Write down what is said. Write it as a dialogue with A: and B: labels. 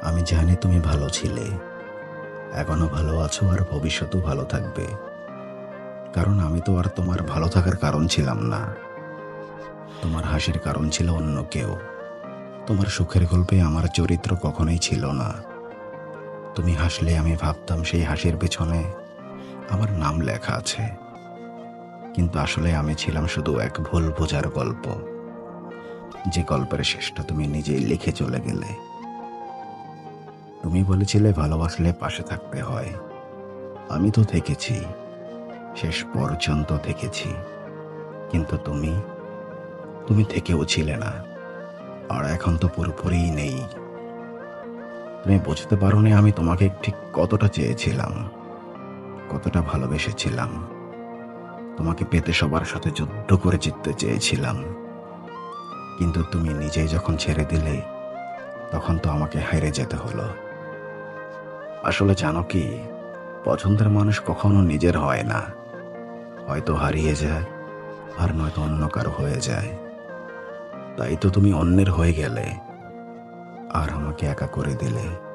A: আমি জানি তুমি ভালো ছিলে, এখনো ভালো আছো আর ভবিষ্যতেও ভালো থাকবে। কারণ আমি তো আর তোমার ভালো থাকার কারণ ছিলাম না। তোমার হাসির কারণ ছিল অন্য কেউ। তোমার সুখের গল্পে আমার চরিত্র কখনোই ছিল না। তুমি হাসলে আমি ভাবতাম সেই হাসির পেছনে আমার নাম লেখা আছে। কিন্তু আসলে আমি ছিলাম শুধু এক ভুল বোঝার গল্প, যে গল্পের শেষটা তুমি নিজেই লিখে চলে গেলে। তুমি বলেছিলে ভালোবাসলে পাশে থাকতে হয়। আমি তো থেকেছি, শেষ পর্যন্ত থেকেছি। কিন্তু তুমি তুমি থেকেও ছিলে না। আর এখন তো পুরোপুরিই নেই। তুমি বুঝতে পারোনি আমি তোমাকে ঠিক কতটা চেয়েছিলাম, কতটা ভালোবেসেছিলাম। তোমাকে পেতে সবার সাথে যুদ্ধ করে জিততে চেয়েছিলাম। কিন্তু তুমি নিজেই যখন ছেড়ে দিলে, তখন তো আমাকে হেরে যেতে হলো। আসলে জানো কি, পছন্দের মানুষ কখনো নিজের হয় না। হয়তো হারিয়ে যায়, আর নয়তো অন্য কারো হয়ে যায়। তাই তো তুমি অন্যের হয়ে গেলে আর আমাকে একা করে দিলে।